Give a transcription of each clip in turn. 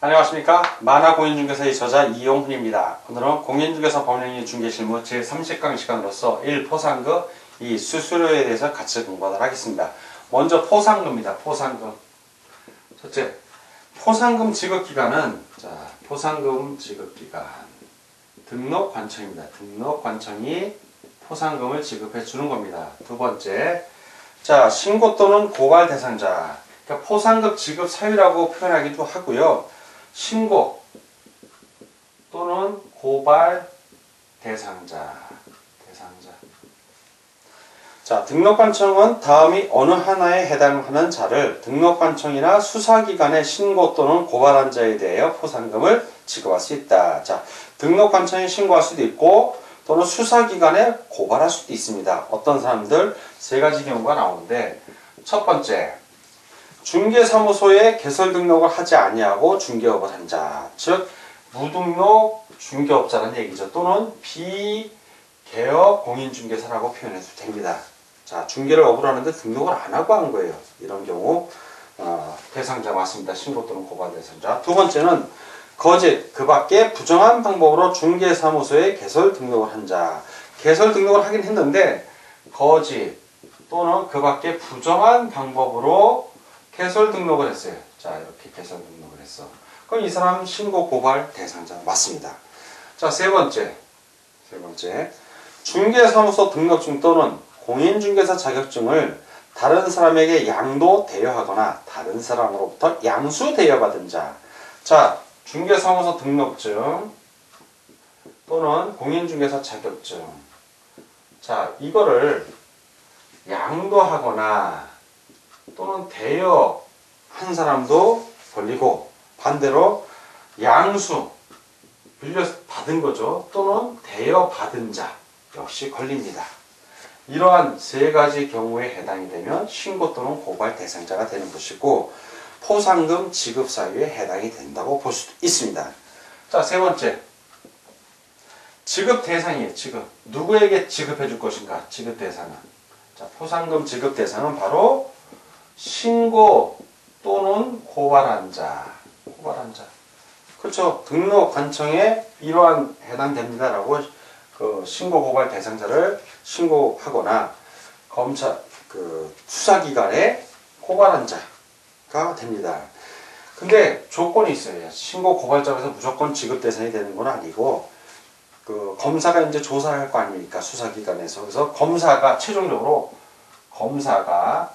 안녕하십니까. 만화공인중개사의 저자 이용훈입니다. 오늘은 공인중개사 법령의 중개실무 제30강 시간으로서 1포상금 이 수수료에 대해서 같이 공부하도록 하겠습니다. 먼저 포상금입니다. 포상금. 첫째, 포상금 지급기간은 포상금 지급기간 등록관청입니다. 등록관청이 포상금을 지급해 주는 겁니다. 두 번째, 신고 또는 고발 대상자. 그러니까 포상금 지급 사유라고 표현하기도 하고요. 신고 또는 고발 대상자. 등록관청은 다음이 어느 하나에 해당하는 자를 등록관청이나 수사기관에 신고 또는 고발한 자에 대하여 포상금을 지급할 수 있다. 등록관청에 신고할 수도 있고 또는 수사기관에 고발할 수도 있습니다. 어떤 사람들 세 가지 경우가 나오는데, 첫 번째, 중개사무소에 개설 등록을 하지 아니하고 중개업을 한 자, 즉 무등록 중개업자라는 얘기죠. 또는 비개업 공인중개사라고 표현해도 됩니다. 중개를 업으로 하는데 등록을 안 하고 한 거예요. 이런 경우 대상자 맞습니다. 신고 또는 고발 대상자. 두 번째는 거짓, 그 밖에 부정한 방법으로 중개사무소에 개설 등록을 한 자. 개설 등록을 하긴 했는데 거짓 또는 그 밖에 부정한 방법으로 개설 등록을 했어요. 이렇게 개설 등록을 했어. 그럼 이 사람 신고 고발 대상자 맞습니다. 세 번째. 중개사무소 등록증 또는 공인중개사 자격증을 다른 사람에게 양도 대여하거나 다른 사람으로부터 양수 대여받은 자. 중개사무소 등록증 또는 공인중개사 자격증. 이거를 양도하거나 또는 대여한 사람도 걸리고, 반대로 양수 빌려서 받은 거죠. 또는 대여받은 자 역시 걸립니다. 이러한 세 가지 경우에 해당이 되면 신고 또는 고발 대상자가 되는 것이고, 포상금 지급 사유에 해당이 된다고 볼 수 있습니다. 세 번째, 지급 대상이에요. 누구에게 지급해 줄 것인가? 지급 대상은. 포상금 지급 대상은 바로 신고 또는 고발한 자. 그렇죠. 등록관청에 이러한 해당됩니다라고 신고 고발 대상자를 신고하거나 검찰 수사기관에 고발한 자가 됩니다. 근데 조건이 있어요. 신고 고발자라서 해서 무조건 지급 대상이 되는 건 아니고, 검사가 이제 조사를 할 거 아닙니까? 수사기관에서. 그래서 최종적으로 검사가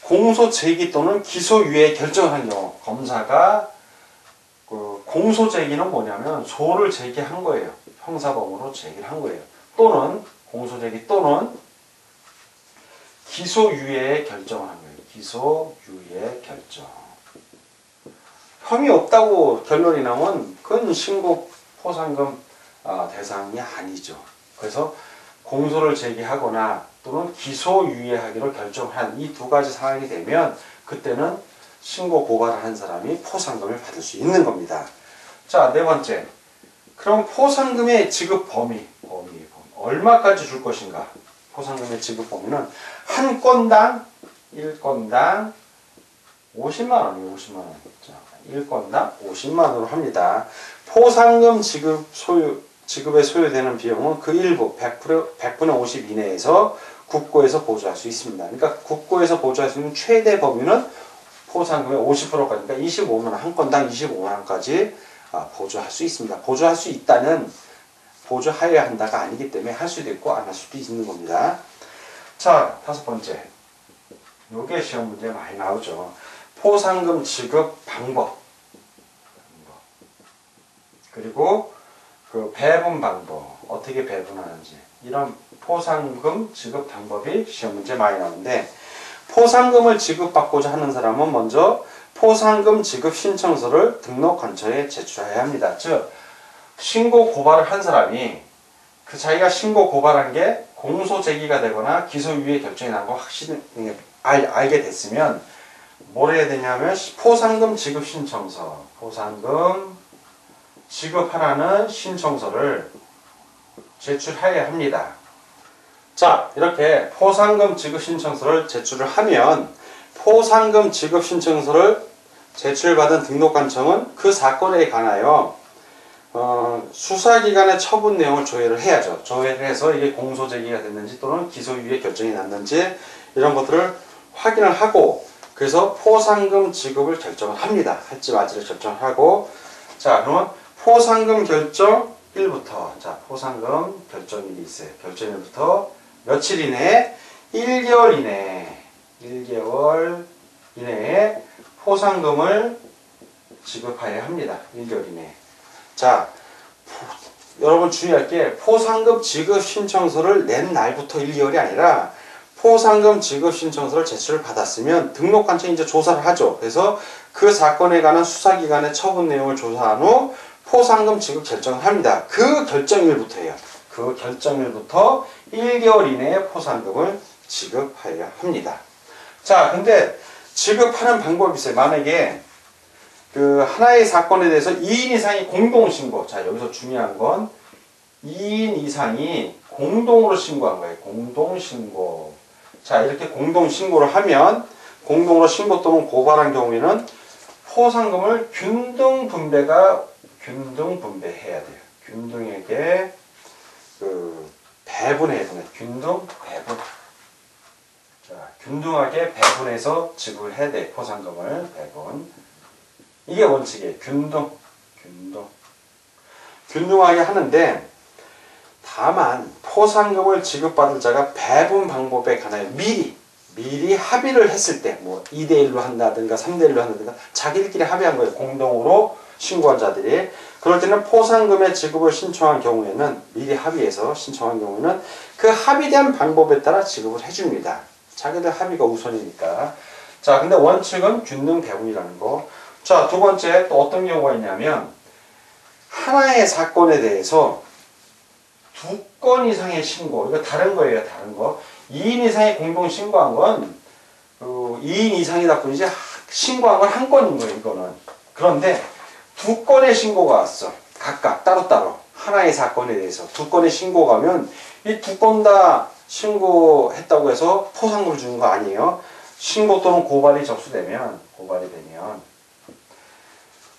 공소 제기 또는 기소 유예 결정을 한 경우, 검사가 공소 제기는 뭐냐면 소를 제기한 거예요. 형사범으로 제기를 한 거예요. 또는 공소 제기 또는 기소 유예 결정을 한 거예요. 기소 유예 결정. 혐의 없다고 결론이 나면 그건 신고 포상금 대상이 아니죠. 그래서 공소를 제기하거나 또는 기소 유예하기로 결정한 이 두 가지 상황이 되면 그때는 신고 고발을 한 사람이 포상금을 받을 수 있는 겁니다. 네 번째. 그럼 포상금의 지급 범위. 얼마까지 줄 것인가? 포상금의 지급 범위는 한 건당 1건당 50만 원이에요. 50만 원. 1건당 50만 원으로 합니다. 포상금 지급에 소요되는 비용은 그 일부 100분의 50 이내에서 국고에서 보조할 수 있습니다. 그러니까 국고에서 보조할 수 있는 최대 범위는 포상금의 50%까지, 그러니까 25만 원, 한 건당 25만 원까지 보조할 수 있습니다. 보조할 수 있다는 보조하여야 한다가 아니기 때문에 할 수도 있고 안 할 수도 있는 겁니다. 다섯 번째. 요게 시험 문제 많이 나오죠. 포상금 지급 방법. 그리고 배분 방법. 어떻게 배분하는지. 이런 포상금 지급 방법이 시험 문제 많이 나오는데, 포상금을 지급받고자 하는 사람은 먼저 포상금 지급 신청서를 등록관청에 제출해야 합니다. 즉, 신고 고발을 한 사람이 자기가 신고 고발한 게 공소 제기가 되거나 기소 유예 결정이 난 거 확실히 알게 됐으면 뭘 해야 되냐면 포상금 지급 신청서, 포상금 지급하라는 신청서를 제출해야 합니다. 이렇게 포상금 지급 신청서를 제출을 하면 포상금 지급 신청서를 제출받은 등록관청은 그 사건에 관하여 수사기관의 처분 내용을 조회를 해야죠. 조회를 해서 이게 공소 제기가 됐는지 또는 기소유예 결정이 났는지 이런 것들을 확인을 하고 그래서 포상금 지급을 결정을 합니다. 할지 말지를 결정을 하고 자 그러면 포상금 결정 일부터 자 포상금 결정일이 있어요. 결정일부터 며칠 이내에 1개월 이내에 포상금을 지급하여야 합니다. 1개월 이내에. 자, 여러분 주의할 게 포상금 지급 신청서를 낸 날부터 1개월이 아니라 포상금 지급 신청서를 제출을 받았으면 등록관청이 이제 조사를 하죠. 그래서 그 사건에 관한 수사기관의 처분 내용을 조사한 후 포상금 지급 결정을 합니다. 그 결정일부터예요. 그 결정일부터 1개월 이내에 포상금을 지급하여야 합니다. 자, 근데 지급하는 방법이 있어요. 만약에 그 하나의 사건에 대해서 2인 이상이 공동신고. 자, 여기서 중요한 건 2인 이상이 공동으로 신고한 거예요. 공동신고. 자, 이렇게 공동신고를 하면 공동으로 신고 또는 고발한 경우에는 포상금을 균등분배해야 돼요. 균등에게 배분해야 돼요. 균등 배분. 자, 균등하게 배분해서 지급을 해야 돼. 포상금을 배분. 이게 원칙이에요. 균등하게 하는데 다만 포상금을 지급받을 자가 배분 방법에 관하여 미리 합의를 했을 때 뭐 2대1로 한다든가 3대1로 한다든가 자기들끼리 합의한 거예요. 공동으로 신고한 자들이. 그럴 때는 포상금의 지급을 신청한 경우에는 미리 합의해서 신청한 경우에는 그 합의된 방법에 따라 지급을 해줍니다. 자기들 합의가 우선이니까. 자, 근데 원칙은 균등 배분이라는 거. 자, 두 번째 또 어떤 경우가 있냐면 하나의 사건에 대해서 2건 이상의 신고. 이거 다른 거예요. 다른 거. 2인 이상이 공동 신고한 건 2인 이상이다 뿐이지 신고한 건 한 건인 거예요. 이거는. 그런데 2건의 신고가 왔어. 각각 따로따로. 하나의 사건에 대해서 2건의 신고가 가면 이 2건 다 신고했다고 해서 포상금을 주는 거 아니에요. 신고 또는 고발이 접수되면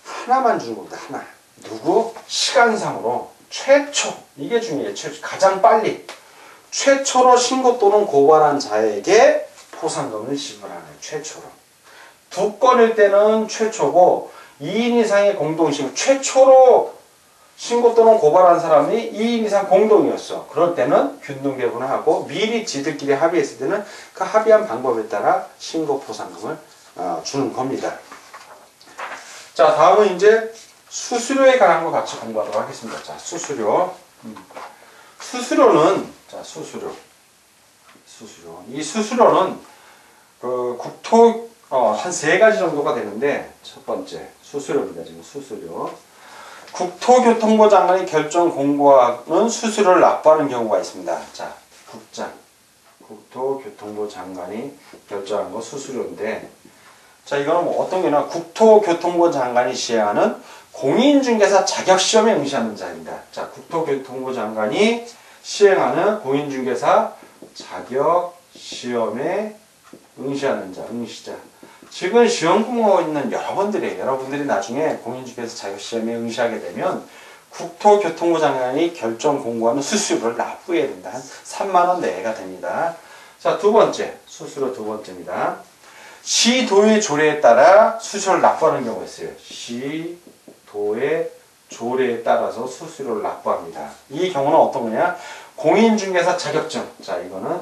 하나만 주는 겁니다. 하나. 누구? 시간상으로 최초. 이게 중요해요. 가장 빨리. 최초로 신고 또는 고발한 자에게 포상금을 지급하는 거예요. 최초로. 2건일 때는 최초고 2인 이상의 공동신고. 최초로 신고 또는 고발한 사람이 2인 이상 공동이었어. 그럴 때는 균등배분을 하고 미리 지들끼리 합의했을 때는 그 합의한 방법에 따라 신고 포상금을 주는 겁니다. 자, 다음은 이제 수수료에 관한 거 같이 공부하도록 하겠습니다. 자, 수수료. 수수료는 자, 수수료. 이 수수료는 국토 한 3가지 정도가 되는데 첫 번째 수수료입니다. 지금 수수료. 국토교통부 장관이 결정 공고하는 수수료를 납부하는 경우가 있습니다. 자, 국토교통부 장관이 결정한 거 수수료인데 자, 이거는 뭐 어떤 게나 국토교통부 장관이 시행하는 공인중개사 자격시험에 응시하는 자입니다. 자, 국토교통부 장관이 시행하는 공인중개사 자격시험에 응시하는 자, 응시자. 지금 시험 공부하고 있는 여러분들이 나중에 공인중개사 자격시험에 응시하게 되면 국토교통부 장관이 결정 공고하는 수수료를 납부해야 된다. 한 3만원 내외가 됩니다. 자, 두 번째, 수수료 두 번째입니다. 시도의 조례에 따라 수수료를 납부하는 경우가 있어요. 시도의 조례에 따라서 수수료를 납부합니다. 이 경우는 어떤 거냐? 공인중개사 자격증. 자, 이거는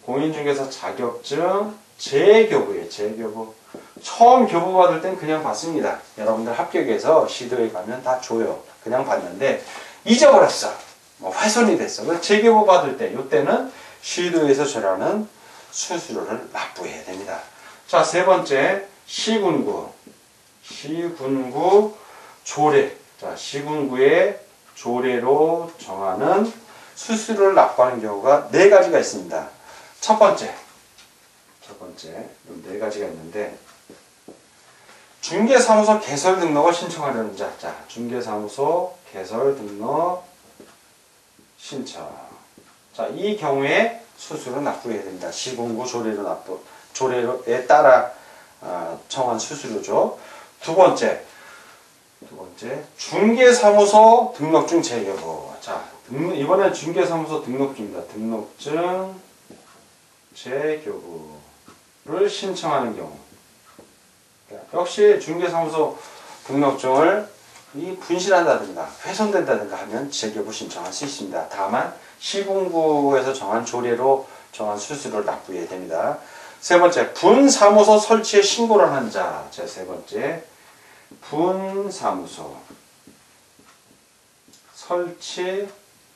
공인중개사 자격증 재교부예요. 재교부. 처음 교부 받을 땐 그냥 받습니다. 여러분들 합격해서 시도에 가면 다 줘요. 그냥 받는데 잊어버렸어. 뭐 훼손이 됐어. 그래서 재교부 받을 때 이때는 시도에서 절하는 수수료를 납부해야 됩니다. 자, 세 번째 시군구. 시군구 조례. 자, 시군구의 조례로 정하는 수수료를 납부하는 경우가 4가지가 있습니다. 첫 번째 4가지가 있는데 중개사무소 개설 등록을 신청하려는 자. 자, 중개사무소 개설 등록 신청. 자, 이 경우에 수수료 납부해야 됩니다. 시군구 조례로 조례에 따라 정한 수수료죠. 두 번째 중개사무소 등록증 재개부. 자, 이번엔 중개사무소 등록증입니다. 등록증 재교부를 신청하는 경우, 역시 중개사무소 등록증을 분실한다든가 훼손된다든가 하면 재교부 신청할 수 있습니다. 다만 시군구에서 정한 조례로 정한 수수료를 납부해야 됩니다. 세 번째, 분사무소 설치에 신고를 하는 자. 자, 세 번째, 분사무소 설치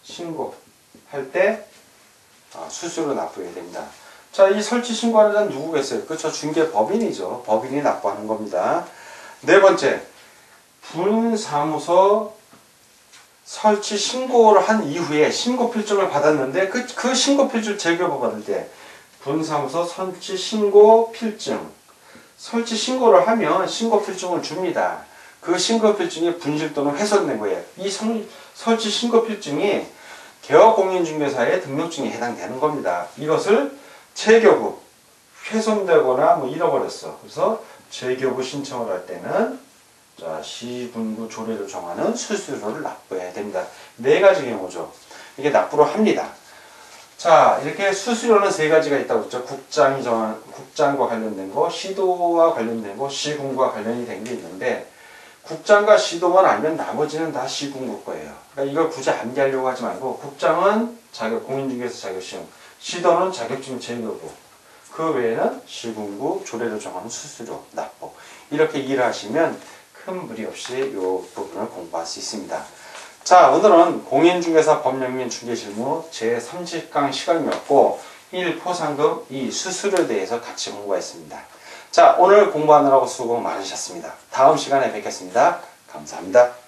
신고할 때 수수료 납부해야 됩니다. 자, 이 설치 신고하는 자는 누구겠어요? 그렇죠. 중개법인이죠. 법인이 납부하는 겁니다. 네 번째, 분사무소 설치 신고를 한 이후에 신고 필증을 받았는데 그 신고 필증 재교부 받을 때 분사무소 설치 신고 필증, 설치 신고를 하면 신고 필증을 줍니다. 그 신고 필증이 분실 또는 훼손된 거예요. 이 설치 신고 필증이 개업공인중개사의 등록증에 해당되는 겁니다. 이것을 재교부, 훼손되거나 잃어버렸어. 그래서 재교부 신청을 할 때는 자, 시군구 조례로 정하는 수수료를 납부해야 됩니다. 네 가지 경우죠. 이게 납부를 합니다. 자, 이렇게 수수료는 세 가지가 있다고 했죠. 국장과 관련된 거, 시도와 관련된 거, 시군구와 관련이 된 게 있는데, 국장과 시도만 알면 나머지는 다 시군구 거예요. 그러니까 이걸 굳이 암기하려고 하지 말고, 국장은 공인중개사 자격시험, 시도는 자격증 재교부, 그 외에는 시군구 조례로 정하는 수수료 납부. 이렇게 일하시면 큰 무리 없이 이 부분을 공부할 수 있습니다. 자, 오늘은 공인중개사 법령 및 중개실무 제30강 시간이었고 1. 포상금, 2. 수수료에 대해서 같이 공부했습니다. 자, 오늘 공부하느라고 수고 많으셨습니다. 다음 시간에 뵙겠습니다. 감사합니다.